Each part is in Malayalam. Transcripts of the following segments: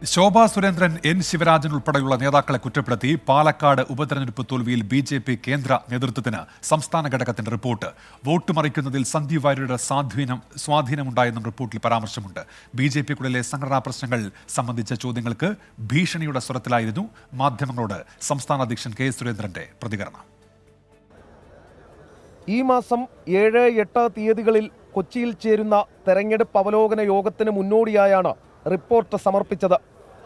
ശോഭാ സുരേന്ദ്രൻ, എൻ ശിവരാജൻ ഉൾപ്പെടെയുള്ള നേതാക്കളെ കുറ്റപ്പെടുത്തി പാലക്കാട് ഉപതെരഞ്ഞെടുപ്പ് തോൽവിയിൽ ബി.ജെ.പി കേന്ദ്ര നേതൃത്വത്തിന് സംസ്ഥാന ഘടകത്തിന്റെ റിപ്പോർട്ട്. വോട്ട് മറിക്കുന്നതിൽ സന്ദീപ് വാര്യരുടെ സ്വാധീനമുണ്ടായെന്നും റിപ്പോർട്ടിൽ പരാമർശമുണ്ട്. ബി.ജെ.പിക്കുള്ളിലെ സംഘടനാ പ്രശ്നങ്ങൾ സംബന്ധിച്ച ചോദ്യങ്ങൾക്ക് ഭീഷണിയുടെ സ്വരത്തിലായിരുന്നു മാധ്യമങ്ങളോട് സംസ്ഥാന അധ്യക്ഷൻ കെ സുരേന്ദ്രന്റെ പ്രതികരണം. ഈ മാസം 7, 8 തീയതികളിൽ കൊച്ചിയിൽ ചേരുന്ന തെരഞ്ഞെടുപ്പ് അവലോകന യോഗത്തിന് മുന്നോടിയായാണ് റിപ്പോർട്ട് സമർപ്പിച്ചത്.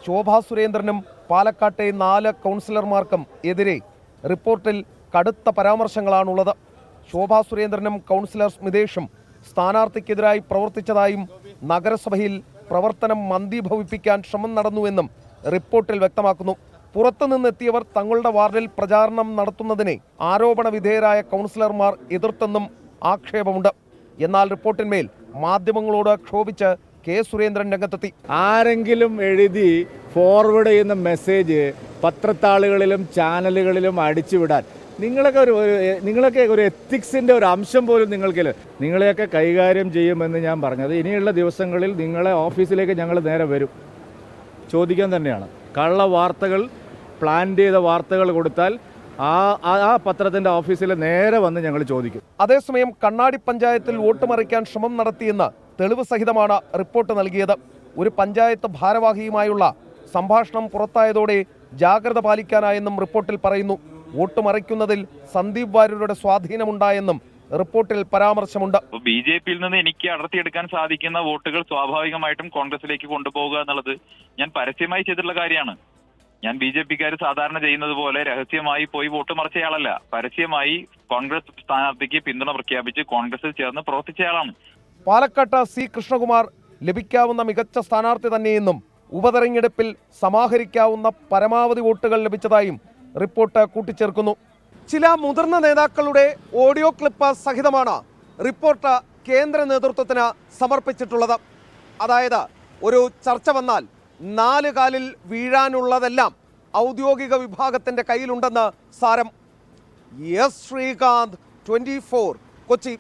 ശോഭാ സുരേന്ദ്രനും പാലക്കാട്ടെ 4 കൗൺസിലർമാർക്കും എതിരെ റിപ്പോർട്ടിൽ കടുത്ത പരാമർശങ്ങളാണുള്ളത്. ശോഭാ സുരേന്ദ്രനും കൗൺസിലർ സ്മിതേഷും സ്ഥാനാർത്ഥിക്കെതിരായി പ്രവർത്തിച്ചതായും നഗരസഭയിൽ പ്രവർത്തനം മന്ദീഭവിപ്പിക്കാൻ ശ്രമം നടന്നുവെന്നും റിപ്പോർട്ടിൽ വ്യക്തമാക്കുന്നു. പുറത്തുനിന്നെത്തിയവർ തങ്ങളുടെ വാർഡിൽ പ്രചാരണം നടത്തുന്നതിനെ ആരോപണ വിധേയരായ കൗൺസിലർമാർ എതിർത്തെന്നും ആക്ഷേപമുണ്ട്. എന്നാൽ റിപ്പോർട്ടിന്മേൽ മാധ്യമങ്ങളോട് ക്ഷോഭിച്ച് കെ സുരേന്ദ്രൻ രംഗത്തെത്തി. ആരെങ്കിലും എഴുതി ഫോർവേഡ് ചെയ്യുന്ന മെസ്സേജ് പത്രത്താളുകളിലും ചാനലുകളിലും അടിച്ചുവിടാൻ നിങ്ങളൊക്കെ ഒരു എത്തിക്സിൻ്റെ ഒരു അംശം പോലും നിങ്ങൾക്കില്ല. നിങ്ങളെയൊക്കെ കൈകാര്യം ചെയ്യുമെന്ന് ഞാൻ പറഞ്ഞത്. ഇനിയുള്ള ദിവസങ്ങളിൽ നിങ്ങളെ ഓഫീസിലേക്ക് ഞങ്ങൾ നേരെ വരും, ചോദിക്കാൻ തന്നെയാണ്. കള്ള വാർത്തകൾ, പ്ലാൻ ചെയ്ത വാർത്തകൾ കൊടുത്താൽ ആ പത്രത്തിൻ്റെ ഓഫീസിൽ നേരെ വന്ന് ഞങ്ങൾ ചോദിക്കും. അതേസമയം കണ്ണാടി പഞ്ചായത്തിൽ വോട്ട് മറിക്കാൻ ശ്രമം നടത്തിയെന്ന് തെളിവ് സഹിതമാണ് റിപ്പോർട്ട് നൽകിയത്. ഒരു പഞ്ചായത്ത് ഭാരവാഹിയുമായുള്ള സംഭാഷണം പുറത്തായതോടെ ജാഗ്രത പാലിക്കാനായെന്നും റിപ്പോർട്ടിൽ പറയുന്നു. വോട്ട് മറിക്കുന്നതിൽ സന്ദീപ് വാര്യരുടെ സ്വാധീനമുണ്ടായെന്നും റിപ്പോർട്ടിൽ പരാമർശമുണ്ട്. ബി.ജെ.പിയിൽ നിന്ന് എനിക്ക് അടർത്തിയെടുക്കാൻ സാധിക്കുന്ന വോട്ടുകൾ സ്വാഭാവികമായിട്ടും കോൺഗ്രസിലേക്ക് കൊണ്ടുപോകുക എന്നുള്ളത് ഞാൻ പരസ്യമായി ചെയ്തിട്ടുള്ള കാര്യമാണ്. ഞാൻ ബി.ജെ.പിക്കാർ സാധാരണ ചെയ്യുന്നത് പോലെ രഹസ്യമായി പോയി വോട്ട് മറിച്ചയാളല്ല. പരസ്യമായി കോൺഗ്രസ് സ്ഥാനാർത്ഥിക്ക് പിന്തുണ പ്രഖ്യാപിച്ച് കോൺഗ്രസിൽ ചേർന്ന് പ്രവർത്തിച്ചയാളാണ്. പാലക്കാട്ട് സി കൃഷ്ണകുമാർ ലഭിക്കാവുന്ന മികച്ച സ്ഥാനാർത്ഥി തന്നെയെന്നും ഉപതെരഞ്ഞെടുപ്പിൽ സമാഹരിക്കാവുന്ന പരമാവധി വോട്ടുകൾ ലഭിച്ചതായും റിപ്പോർട്ട് കൂട്ടിച്ചേർക്കുന്നു. ചില മുതിർന്ന നേതാക്കളുടെ ഓഡിയോ ക്ലിപ്പ് സഹിതമാണ് റിപ്പോർട്ട് കേന്ദ്ര നേതൃത്വത്തിന് സമർപ്പിച്ചിട്ടുള്ളത്. അതായത് ഒരു ചർച്ച വന്നാൽ 4 കാലിൽ വീഴാനുള്ളതെല്ലാം ഔദ്യോഗിക വിഭാഗത്തിൻ്റെ കയ്യിലുണ്ടെന്ന് സാരം. എസ് ശ്രീകാന്ത്, 24, കൊച്ചി.